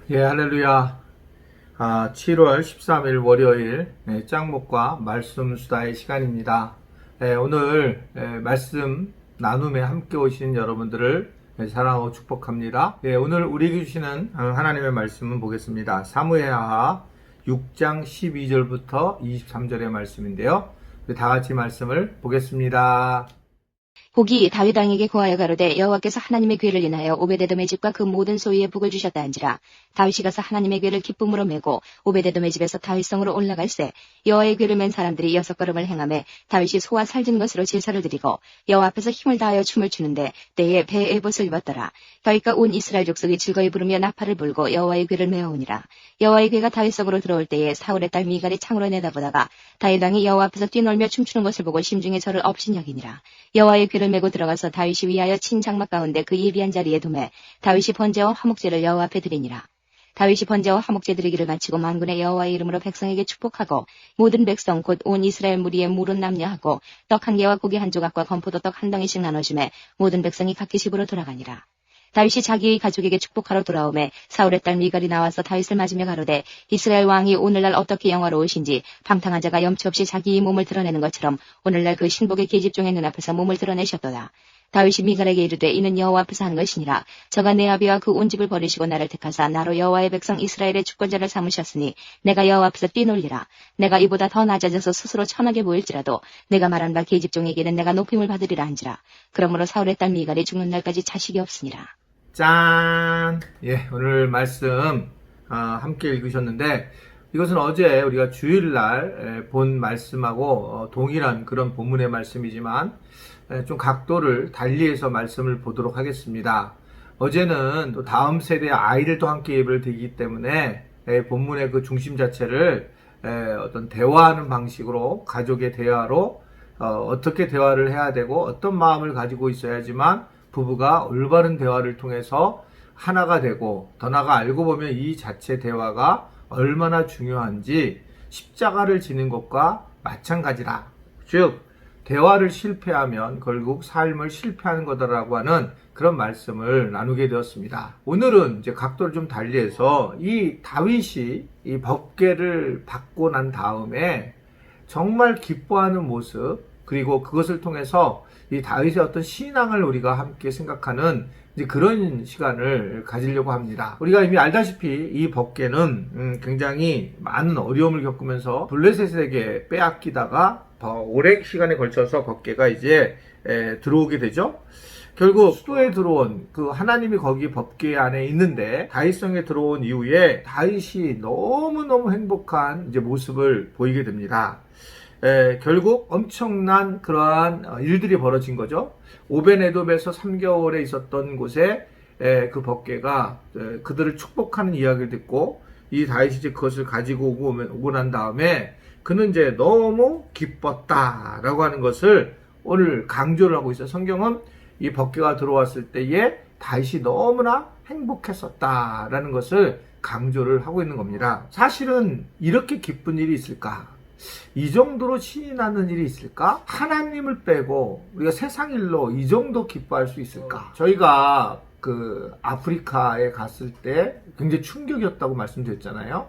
예, 할렐루야. 7월 13일 월요일 짱목과 말씀 수다의 시간입니다. 오늘 말씀 나눔에 함께 오신 여러분들을 사랑하고 축복합니다. 오늘 우리에게 주시는 하나님의 말씀은 보겠습니다. 사무엘하 6장 12절부터 23절의 말씀인데요. 다 같이 말씀을 보겠습니다. 곡이 다윗 왕에게 고하여 가로되 여호와께서 하나님의 궤를 인하여 오베데돔의 집과 그 모든 소유에 복을 주셨다 한지라. 다윗이 가서 하나님의 궤를 기쁨으로 메고 오베데돔의 집에서 다윗성으로 올라갈새 여호와의 궤를 맨 사람들이 6걸음을 행하매 다윗이 소와 살진 것으로 제사를 드리고 여호와 앞에서 힘을 다하여 춤을 추는데 때에 배에 에봇을 입었더라. 다윗과 온 이스라엘 족속이 즐거이 부르며 나팔을 불고 여호와의 궤를 메어오니라. 여호와의 궤가 다윗성으로 들어올 때에 사울의 딸 미갈이 창으로 내다보다가 다윗 왕이 여호와 앞에서 뛰놀며 춤추는 것을 보고 심중에 저를 업신여기니라. 여호와의 궤를 메고 들어가서 다윗이 위하여 친 장막 가운데 그 예비한 자리에 두매 다윗이 번제와 화목제를 여호와 앞에 드리니라. 다윗이 번제와 화목제 드리기를 마치고 만군의 여호와의 이름으로 백성에게 축복하고 모든 백성 곧 온 이스라엘 무리에 물은 남녀하고 떡 한 개와 고기 한 조각과 건포도 떡 한 덩이씩 나눠주매 모든 백성이 각기 집으로 돌아가니라. 다윗이 자기의 가족에게 축복하러 돌아오매 사울의 딸 미갈이 나와서 다윗을 맞으며 가로되 이스라엘 왕이 오늘날 어떻게 영화로우신지 방탕한 자가 염치 없이 자기의 몸을 드러내는 것처럼 오늘날 그 신복의 계집종의 눈앞에서 몸을 드러내셨도다. 다윗이 미갈에게 이르되 이는 여호와 앞에서 한 것이니라. 저가 내 아비와 그 온 집을 버리시고 나를 택하사 나로 여호와의 백성 이스라엘의 주권자를 삼으셨으니 내가 여호와 앞에서 뛰놀리라. 내가 이보다 더 낮아져서 스스로 천하게 보일지라도 내가 말한 바 계집종에게는 내가 높임을 받으리라 한지라. 그러므로 사울의 딸 미갈이 죽는 날까지 자식이 없으니라. 짠! 예, 오늘 말씀 함께 읽으셨는데 이것은 어제 우리가 주일날 본 말씀하고 동일한 그런 본문의 말씀이지만 좀 각도를 달리해서 말씀을 보도록 하겠습니다. 어제는 또 다음 세대의 아이들도 함께 예배를 드리기 때문에 본문의 그 중심 자체를 어떤 대화하는 방식으로 가족의 대화로 어떻게 대화를 해야 되고 어떤 마음을 가지고 있어야지만 부부가 올바른 대화를 통해서 하나가 되고 더 나아가 알고 보면 이 자체 대화가 얼마나 중요한지 십자가를 지는 것과 마찬가지라. 즉 대화를 실패하면 결국 삶을 실패하는 거다라고 하는 그런 말씀을 나누게 되었습니다. 오늘은 이제 각도를 좀 달리해서 이 다윗이 이 법궤를 받고 난 다음에 정말 기뻐하는 모습 그리고 그것을 통해서 이 다윗의 어떤 신앙을 우리가 함께 생각하는 이제 그런 시간을 가지려고 합니다. 우리가 이미 알다시피 이 법궤는 굉장히 많은 어려움을 겪으면서 블레셋에게 빼앗기다가 더 오랜 시간에 걸쳐서 법궤가 이제 들어오게 되죠. 결국 수도에 들어온 그 하나님이 거기 법궤 안에 있는데 다윗성에 들어온 이후에 다윗이 너무너무 행복한 이제 모습을 보이게 됩니다. 결국 엄청난 그러한 일들이 벌어진 거죠. 오벤에돔에서 3개월에 있었던 곳에 그 법궤가 그들을 축복하는 이야기를 듣고 이 다윗이 이제 그것을 가지고 오고 난 다음에 그는 이제 너무 기뻤다라고 하는 것을 오늘 강조를 하고 있어요. 성경은 이 법궤가 들어왔을 때에 다윗이 너무나 행복했었다라는 것을 강조를 하고 있는 겁니다. 사실은 이렇게 기쁜 일이 있을까? 이 정도로 신이 나는 일이 있을까? 하나님을 빼고 우리가 세상 일로 이 정도 기뻐할 수 있을까? 저희가 그 아프리카에 갔을 때 굉장히 충격이었다고 말씀드렸잖아요.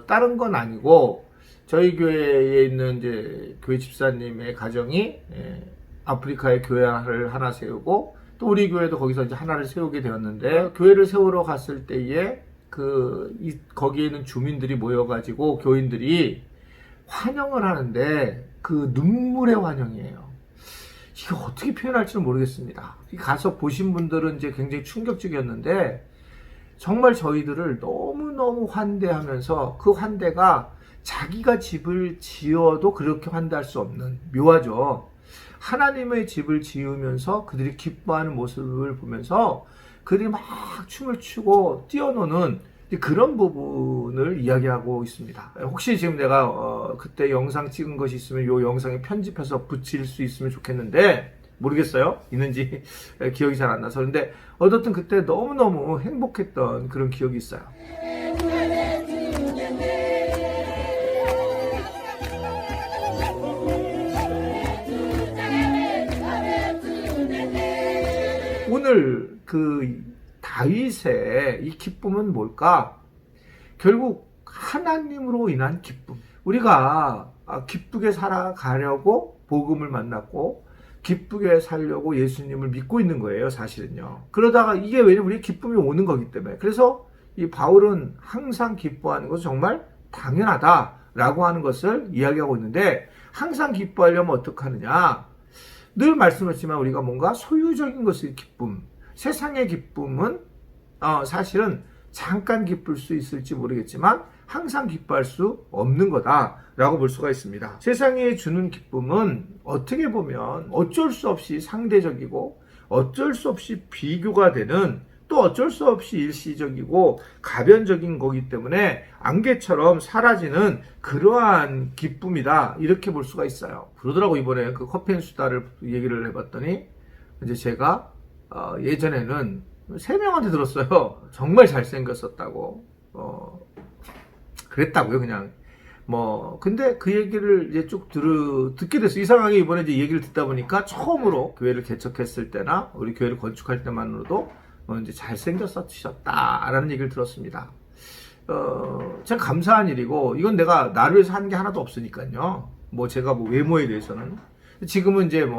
다른 건 아니고 저희 교회에 있는 이제 교회 집사님의 가정이 아프리카에 교회를 하나 세우고 또 우리 교회도 거기서 이제 하나를 세우게 되었는데 교회를 세우러 갔을 때에 거기에 있는 주민들이 모여가지고 교인들이 환영을 하는데 그 눈물의 환영이에요. 이거 어떻게 표현할지는 모르겠습니다. 가서 보신 분들은 이제 굉장히 충격적이었는데 정말 저희들을 너무너무 환대하면서 그 환대가 자기가 집을 지어도 그렇게 환대할 수 없는 묘하죠. 하나님의 집을 지으면서 그들이 기뻐하는 모습을 보면서 그들이 막 춤을 추고 뛰어노는 그런 부분을 이야기하고 있습니다. 혹시 지금 내가 그때 영상 찍은 것이 있으면 이 영상에 편집해서 붙일 수 있으면 좋겠는데 모르겠어요. 있는지 기억이 잘 안 나서. 그런데 어쨌든 그때 너무너무 행복했던 그런 기억이 있어요. 오늘 그 다윗의 이 기쁨은 뭘까? 결국 하나님으로 인한 기쁨. 우리가 기쁘게 살아가려고 복음을 만났고 기쁘게 살려고 예수님을 믿고 있는 거예요, 사실은요. 그러다가 이게 왜냐면 우리 기쁨이 오는 거기 때문에. 그래서 이 바울은 항상 기뻐하는 것은 정말 당연하다라고 하는 것을 이야기하고 있는데, 항상 기뻐하려면 어떻게 하느냐? 늘 말씀했지만 우리가 뭔가 소유적인 것의 기쁨, 세상의 기쁨은 사실은 잠깐 기쁠 수 있을지 모르겠지만 항상 기뻐할 수 없는 거다라고 볼 수가 있습니다. 세상이 주는 기쁨은 어떻게 보면 어쩔 수 없이 상대적이고 어쩔 수 없이 비교가 되는, 또 어쩔 수 없이 일시적이고 가변적인 거기 때문에 안개처럼 사라지는 그러한 기쁨이다, 이렇게 볼 수가 있어요. 그러더라고. 이번에 그 커피앤수다를 얘기를 해봤더니 이제 제가 예전에는 3명한테 들었어요. 정말 잘생겼었다고 그랬다고요. 그냥 근데 그 얘기를 이제 쭉 듣게 됐어요. 이상하게 이번에 이제 얘기를 듣다 보니까 처음으로 교회를 개척했을 때나 우리 교회를 건축할 때만으로도 이제 잘생겼었다라는 얘기를 들었습니다. 참 감사한 일이고, 이건 내가 나를 위해서 하는 게 하나도 없으니까요. 제가 외모에 대해서는 지금은 이제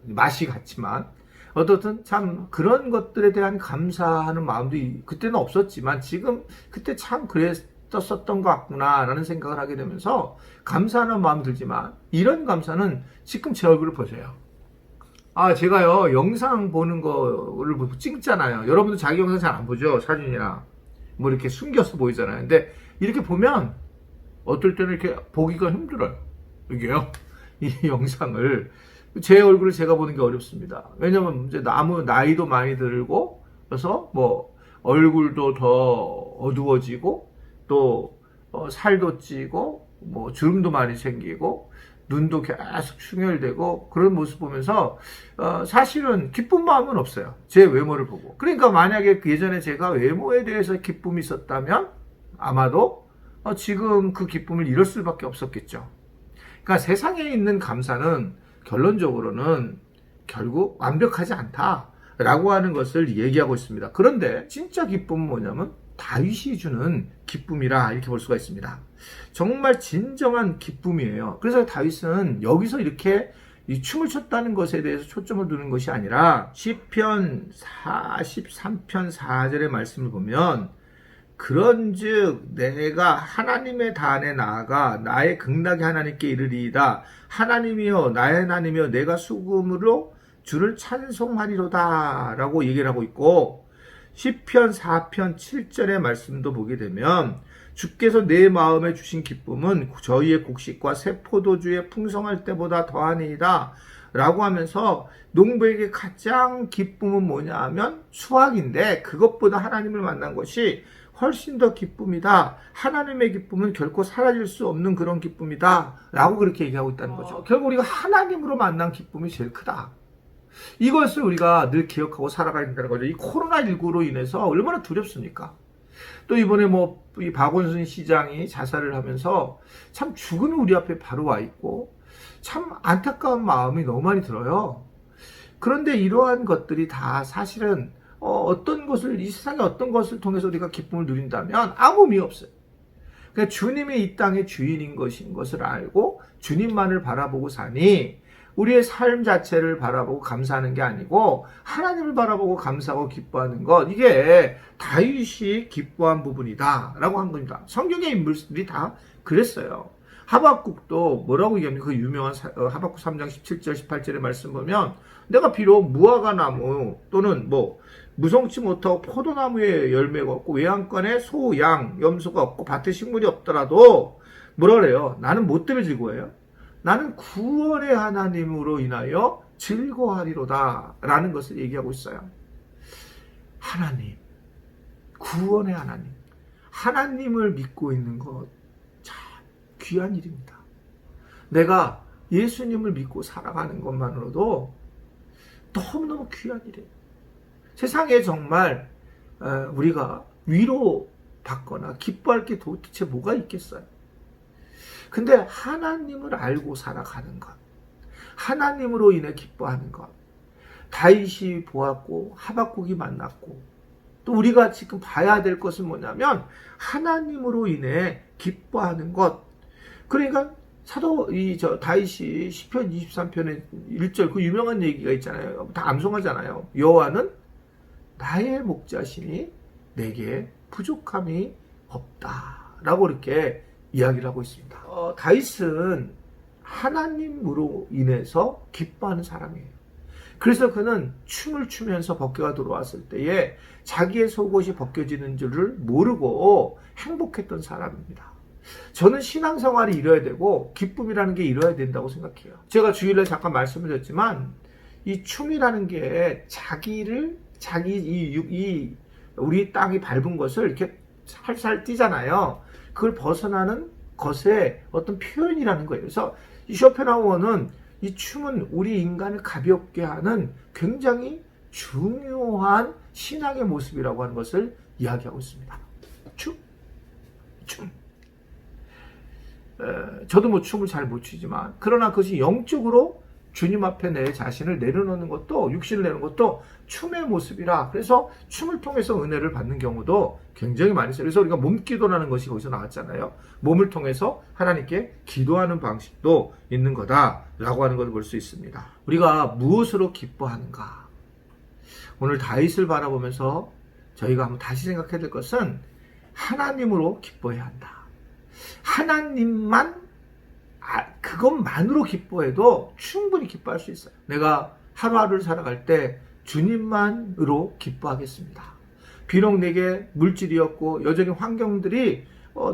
맛이 같지만 어떻든 참 그런 것들에 대한 감사하는 마음도 그때는 없었지만 지금 그때 참 그랬었던 것 같구나라는 생각을 하게 되면서 감사하는 마음이 들지만, 이런 감사는 지금 제 얼굴을 보세요. 제가요, 영상 보는 거를 찍잖아요. 여러분도 자기 영상 잘 안 보죠? 사진이나 이렇게 숨겨서 보이잖아요. 근데 이렇게 보면 어떨 때는 이렇게 보기가 힘들어요. 이게요, 이 영상을, 제 얼굴을 제가 보는 게 어렵습니다. 왜냐면 이제 나이도 많이 들고, 그래서 얼굴도 더 어두워지고, 또 살도 찌고, 주름도 많이 생기고, 눈도 계속 충혈되고, 그런 모습 보면서 사실은 기쁜 마음은 없어요. 제 외모를 보고. 그러니까 만약에 예전에 제가 외모에 대해서 기쁨이 있었다면 아마도 지금 그 기쁨을 잃을 수밖에 없었겠죠. 그러니까 세상에 있는 감사는 결론적으로는 결국 완벽하지 않다라고 하는 것을 얘기하고 있습니다. 그런데 진짜 기쁨은 뭐냐면 다윗이 주는 기쁨이라, 이렇게 볼 수가 있습니다. 정말 진정한 기쁨이에요. 그래서 다윗은 여기서 이렇게 이 춤을 췄다는 것에 대해서 초점을 두는 것이 아니라 시편 43편 4절의 말씀을 보면, 그런즉 내가 하나님의 단에 나아가 나의 극락의 하나님께 이르리이다. 하나님이여 나의 하나님이여 내가 수금으로 주를 찬송하리로다 라고 얘기를 하고 있고, 시편 4편 7절의 말씀도 보게 되면 주께서 내 마음에 주신 기쁨은 저희의 곡식과 새 포도주의 풍성할 때보다 더하니이다 라고 하면서, 농부에게 가장 기쁨은 뭐냐 하면 수확인데 그것보다 하나님을 만난 것이 훨씬 더 기쁨이다. 하나님의 기쁨은 결코 사라질 수 없는 그런 기쁨이다 라고 그렇게 얘기하고 있다는 거죠. 결국 우리가 하나님으로 만난 기쁨이 제일 크다. 이것을 우리가 늘 기억하고 살아가야 된다는 거죠. 이 코로나19로 인해서 얼마나 두렵습니까? 또 이번에 이 박원순 시장이 자살을 하면서 참 죽음이 우리 앞에 바로 와 있고 참 안타까운 마음이 너무 많이 들어요. 그런데 이러한 것들이 다 사실은 이 세상의 어떤 것을 통해서 우리가 기쁨을 누린다면 아무 의미 없어요. 그러니까 주님이 이 땅의 주인인 것을 알고 주님만을 바라보고 사니, 우리의 삶 자체를 바라보고 감사하는 게 아니고 하나님을 바라보고 감사하고 기뻐하는 것, 이게 다윗이 기뻐한 부분이다 라고 한 겁니다. 성경의 인물들이 다 그랬어요. 하박국도 뭐라고 얘기합니까? 그 유명한 하박국 3장 17절 18절의 말씀 보면, 내가 비록 무화과 나무 또는 무성치 못하고 포도나무에 열매가 없고 외양간에 소, 양, 염소가 없고 밭에 식물이 없더라도 뭐라 그래요? 나는 뭐 때문에 즐거워해요? 나는 구원의 하나님으로 인하여 즐거워하리로다 라는 것을 얘기하고 있어요. 하나님, 구원의 하나님, 하나님을 믿고 있는 것 참 귀한 일입니다. 내가 예수님을 믿고 살아가는 것만으로도 너무너무 귀한 일이에요. 세상에 정말 우리가 위로받거나 기뻐할 게 도대체 뭐가 있겠어요? 근데 하나님을 알고 살아가는 것, 하나님으로 인해 기뻐하는 것, 다윗이 보았고 하박국이 만났고 또 우리가 지금 봐야 될 것은 뭐냐면 하나님으로 인해 기뻐하는 것. 그러니까 다윗이 시편 23편의 1절 그 유명한 얘기가 있잖아요. 다 암송하잖아요. 여호와는 나의 목자시니 내게 부족함이 없다라고 이렇게 이야기를 하고 있습니다. 다윗은 하나님으로 인해서 기뻐하는 사람이에요. 그래서 그는 춤을 추면서 법궤가 들어왔을 때에 자기의 속옷이 벗겨지는 줄을 모르고 행복했던 사람입니다. 저는 신앙생활이 이뤄야 되고 기쁨이라는 게 이뤄야 된다고 생각해요. 제가 주일날 잠깐 말씀을 드렸지만 이 춤이라는 게 우리 땅이 밟은 것을 이렇게 살살 뛰잖아요. 그걸 벗어나는 것의 어떤 표현이라는 거예요. 그래서 이 쇼펜하우어는 이 춤은 우리 인간을 가볍게 하는 굉장히 중요한 신앙의 모습이라고 하는 것을 이야기하고 있습니다. 춤. 저도 뭐 춤을 잘 못 추지만 그러나 그것이 영적으로 주님 앞에 내 자신을 내려놓는 것도 육신을 내는 것도 춤의 모습이라 그래서 춤을 통해서 은혜를 받는 경우도 굉장히 많이 있어요. 그래서 우리가 몸기도라는 것이 거기서 나왔잖아요. 몸을 통해서 하나님께 기도하는 방식도 있는 거다라고 하는 것을 볼 수 있습니다. 우리가 무엇으로 기뻐하는가? 오늘 다윗을 바라보면서 저희가 한번 다시 생각해야 될 것은 하나님으로 기뻐해야 한다. 하나님만 그것만으로 기뻐해도 충분히 기뻐할 수 있어요. 내가 하루하루를 살아갈 때 주님만으로 기뻐하겠습니다. 비록 내게 물질이었고 여전히 환경들이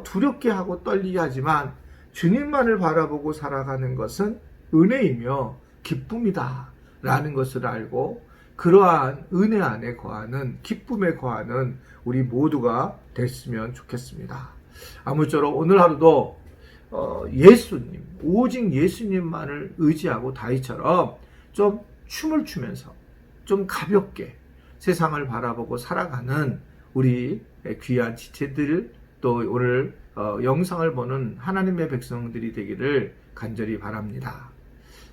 두렵게 하고 떨리게 하지만 주님만을 바라보고 살아가는 것은 은혜이며 기쁨이다 라는 것을 알고 그러한 은혜 안에 거하는 기쁨에 거하는 우리 모두가 됐으면 좋겠습니다. 아무쪼록 오늘 하루도 예수님, 오직 예수님만을 의지하고 다윗처럼 좀 춤을 추면서 좀 가볍게 세상을 바라보고 살아가는 우리 귀한 지체들 또 오늘 영상을 보는 하나님의 백성들이 되기를 간절히 바랍니다.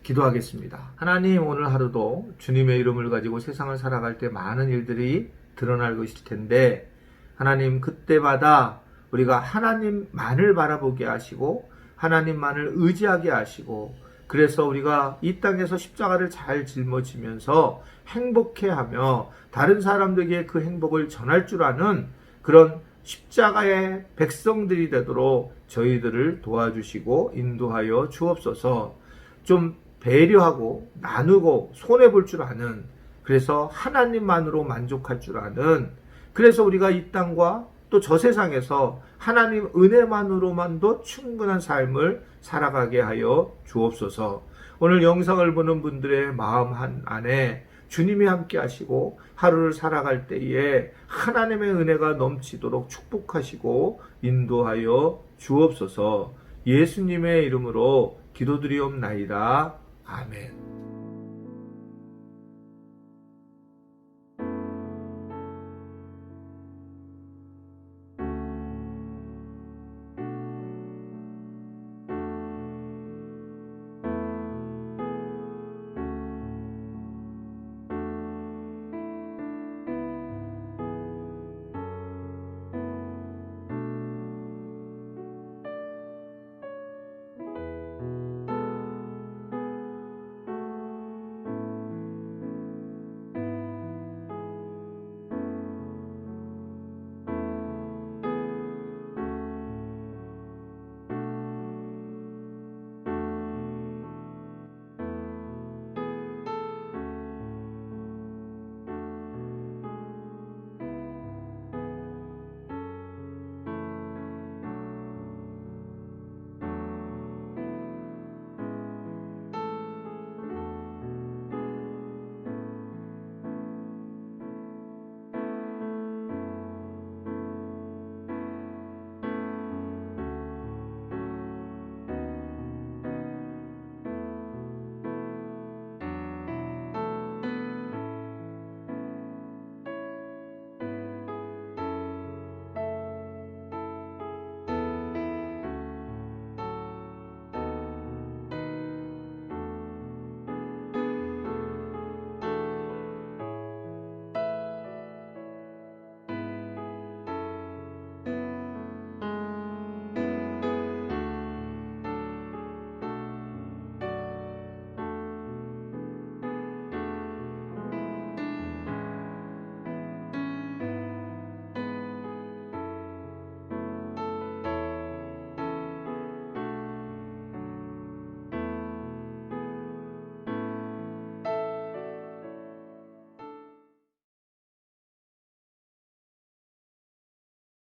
기도하겠습니다. 하나님, 오늘 하루도 주님의 이름을 가지고 세상을 살아갈 때 많은 일들이 드러날 것일 텐데 하나님, 그때마다 우리가 하나님만을 바라보게 하시고 하나님만을 의지하게 하시고 그래서 우리가 이 땅에서 십자가를 잘 짊어지면서 행복해하며 다른 사람들에게 그 행복을 전할 줄 아는 그런 십자가의 백성들이 되도록 저희들을 도와주시고 인도하여 주옵소서. 좀 배려하고 나누고 손해볼 줄 아는 그래서 하나님만으로 만족할 줄 아는 그래서 우리가 이 땅과 또 저 세상에서 하나님 은혜만으로만도 충분한 삶을 살아가게 하여 주옵소서. 오늘 영상을 보는 분들의 마음 안에 주님이 함께 하시고 하루를 살아갈 때에 하나님의 은혜가 넘치도록 축복하시고 인도하여 주옵소서. 예수님의 이름으로 기도드리옵나이다. 아멘.